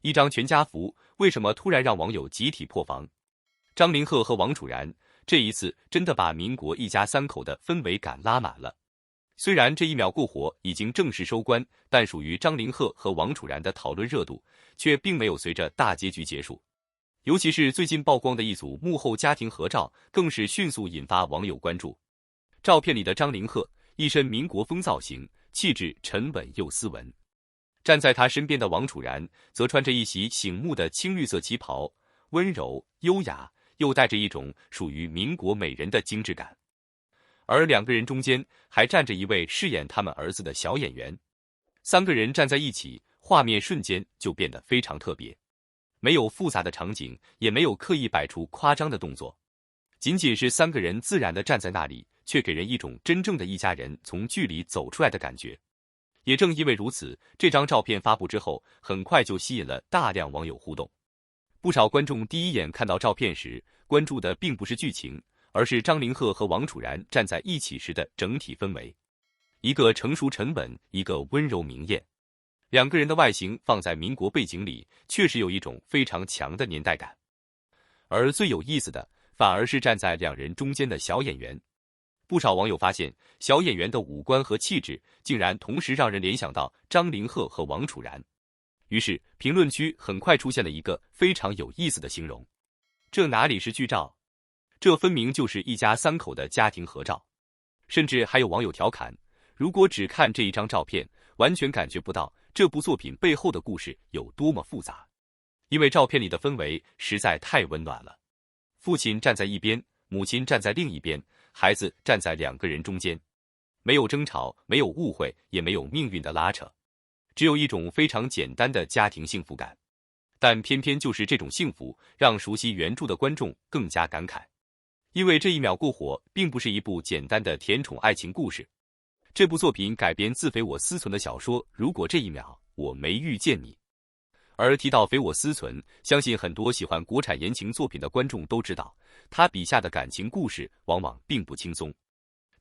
一张全家福为什么突然让网友集体破防？张凌赫和王楚然这一次真的把民国一家三口的氛围感拉满了。虽然这一秒过火已经正式收官，但属于张凌赫和王楚然的讨论热度却并没有随着大结局结束。尤其是最近曝光的一组幕后家庭合照，更是迅速引发网友关注。照片里的张凌赫一身民国风造型，气质沉稳又斯文。站在他身边的王楚然则穿着一袭醒目的青绿色旗袍，温柔优雅，又带着一种属于民国美人的精致感。而两个人中间还站着一位饰演他们儿子的小演员。三个人站在一起，画面瞬间就变得非常特别，没有复杂的场景，也没有刻意摆出夸张的动作，仅仅是三个人自然地站在那里，却给人一种真正的一家人从剧里走出来的感觉。也正因为如此，这张照片发布之后，很快就吸引了大量网友互动。不少观众第一眼看到照片时，关注的并不是剧情，而是张凌赫和王楚然站在一起时的整体氛围。一个成熟沉稳，一个温柔明艳，两个人的外形放在民国背景里，确实有一种非常强的年代感。而最有意思的，反而是站在两人中间的小演员。不少网友发现，小演员的五官和气质竟然同时让人联想到张凌赫和王楚然。于是评论区很快出现了一个非常有意思的形容：这哪里是剧照，这分明就是一家三口的家庭合照。甚至还有网友调侃，如果只看这一张照片，完全感觉不到这部作品背后的故事有多么复杂，因为照片里的氛围实在太温暖了。父亲站在一边，母亲站在另一边，孩子站在两个人中间，没有争吵，没有误会，也没有命运的拉扯，只有一种非常简单的家庭幸福感。但偏偏就是这种幸福，让熟悉原著的观众更加感慨。因为这一秒过火并不是一部简单的甜宠爱情故事，这部作品改编自匪我思存的小说《如果这一秒我没遇见你》。而提到匪我思存，相信很多喜欢国产言情作品的观众都知道，他笔下的感情故事往往并不轻松。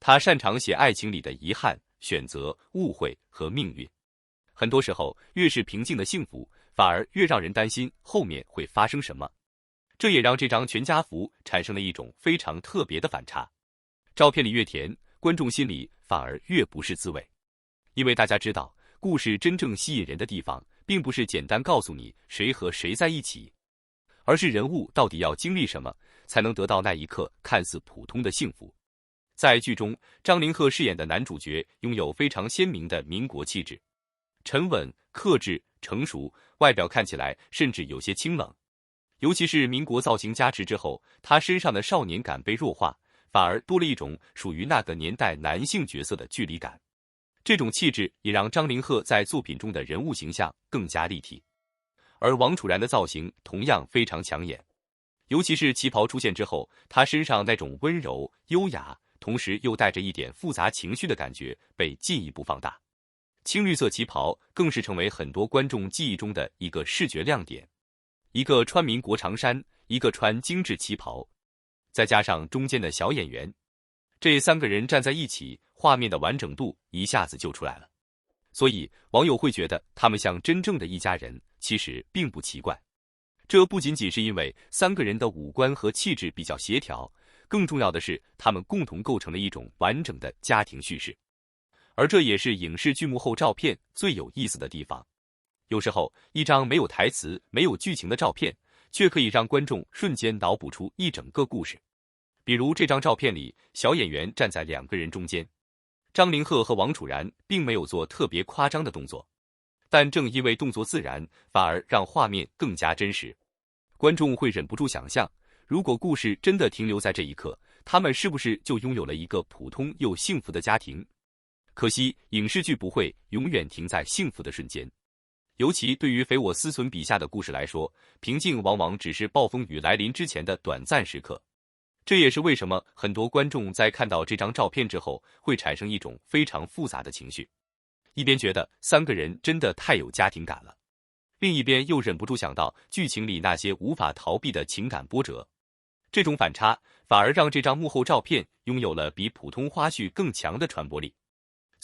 他擅长写爱情里的遗憾、选择、误会和命运。很多时候，越是平静的幸福，反而越让人担心后面会发生什么。这也让这张全家福产生了一种非常特别的反差。照片里越甜，观众心里反而越不是滋味。因为大家知道，故事真正吸引人的地方，并不是简单告诉你谁和谁在一起，而是人物到底要经历什么，才能得到那一刻看似普通的幸福。在剧中，张凌赫饰演的男主角拥有非常鲜明的民国气质，沉稳、克制、成熟，外表看起来甚至有些清冷。尤其是民国造型加持之后，他身上的少年感被弱化，反而多了一种属于那个年代男性角色的距离感。这种气质也让张凌赫在作品中的人物形象更加立体。而王楚然的造型同样非常抢眼，尤其是旗袍出现之后，他身上那种温柔、优雅，同时又带着一点复杂情绪的感觉被进一步放大。青绿色旗袍更是成为很多观众记忆中的一个视觉亮点。一个穿民国长衫，一个穿精致旗袍，再加上中间的小演员，这三个人站在一起，画面的完整度一下子就出来了。所以网友会觉得他们像真正的一家人，其实并不奇怪。这不仅仅是因为三个人的五官和气质比较协调，更重要的是他们共同构成了一种完整的家庭叙事。而这也是影视剧幕后照片最有意思的地方。有时候，一张没有台词、没有剧情的照片，却可以让观众瞬间脑补出一整个故事。比如这张照片里，小演员站在两个人中间，张凌赫和王楚然并没有做特别夸张的动作，但正因为动作自然，反而让画面更加真实。观众会忍不住想象，如果故事真的停留在这一刻，他们是不是就拥有了一个普通又幸福的家庭？可惜，影视剧不会永远停在幸福的瞬间。尤其对于匪我思存笔下的故事来说，平静往往只是暴风雨来临之前的短暂时刻。这也是为什么很多观众在看到这张照片之后，会产生一种非常复杂的情绪。一边觉得三个人真的太有家庭感了，另一边又忍不住想到剧情里那些无法逃避的情感波折。这种反差反而让这张幕后照片拥有了比普通花絮更强的传播力。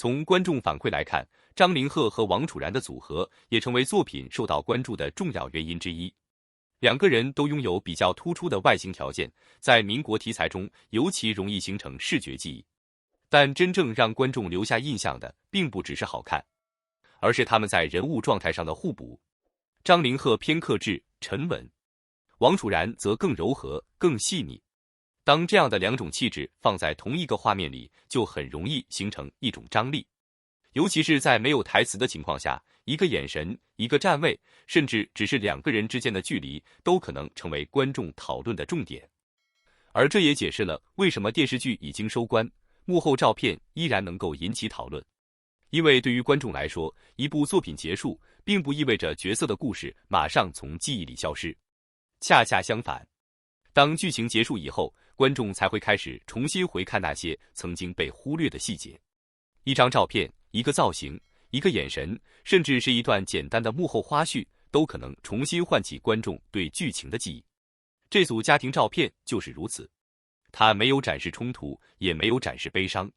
从观众反馈来看，张凌赫和王楚然的组合也成为作品受到关注的重要原因之一。两个人都拥有比较突出的外形条件，在民国题材中尤其容易形成视觉记忆。但真正让观众留下印象的，并不只是好看，而是他们在人物状态上的互补。张凌赫偏克制、沉稳，王楚然则更柔和、更细腻。当这样的两种气质放在同一个画面里，就很容易形成一种张力。尤其是在没有台词的情况下，一个眼神、一个站位，甚至只是两个人之间的距离，都可能成为观众讨论的重点。而这也解释了为什么电视剧已经收官，幕后照片依然能够引起讨论。因为对于观众来说，一部作品结束，并不意味着角色的故事马上从记忆里消失。恰恰相反，当剧情结束以后，观众才会开始重新回看那些曾经被忽略的细节。一张照片、一个造型、一个眼神，甚至是一段简单的幕后花絮，都可能重新唤起观众对剧情的记忆。这组家庭照片就是如此，它没有展示冲突，也没有展示悲伤，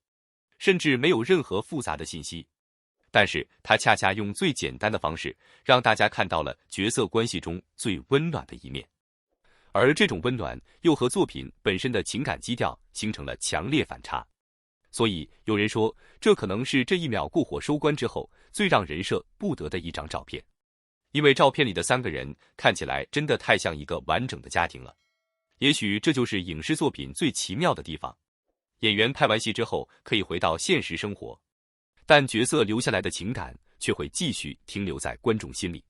甚至没有任何复杂的信息，但是它恰恰用最简单的方式，让大家看到了角色关系中最温暖的一面。而这种温暖又和作品本身的情感基调形成了强烈反差。所以有人说，这可能是这一秒过火收官之后最让人舍不得的一张照片。因为照片里的三个人看起来真的太像一个完整的家庭了。也许这就是影视作品最奇妙的地方。演员拍完戏之后可以回到现实生活，但角色留下来的情感却会继续停留在观众心里。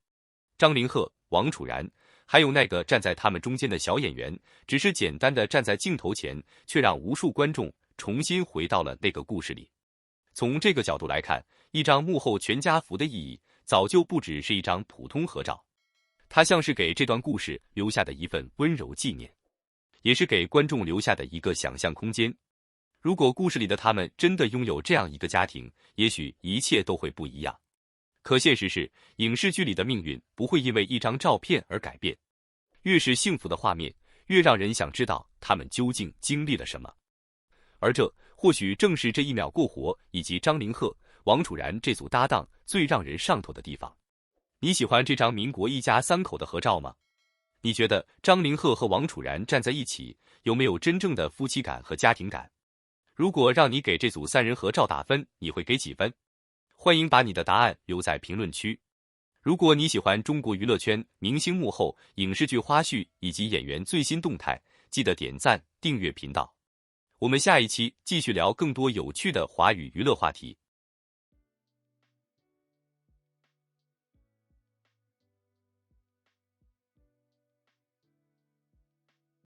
张凌赫、王楚然，还有那个站在他们中间的小演员，只是简单的站在镜头前，却让无数观众重新回到了那个故事里。从这个角度来看，一张幕后全家福的意义，早就不只是一张普通合照，它像是给这段故事留下的一份温柔纪念，也是给观众留下的一个想象空间。如果故事里的他们真的拥有这样一个家庭，也许一切都会不一样。可现实是，影视剧里的命运不会因为一张照片而改变。越是幸福的画面，越让人想知道他们究竟经历了什么。而这或许正是这一秒过火以及张凌赫、王楚然这组搭档最让人上头的地方。你喜欢这张民国一家三口的合照吗？你觉得张凌赫和王楚然站在一起，有没有真正的夫妻感和家庭感？如果让你给这组三人合照打分，你会给几分？欢迎把你的答案留在评论区。如果你喜欢中国娱乐圈明星幕后、影视剧花絮以及演员最新动态，记得点赞、订阅频道。我们下一期继续聊更多有趣的华语娱乐话题。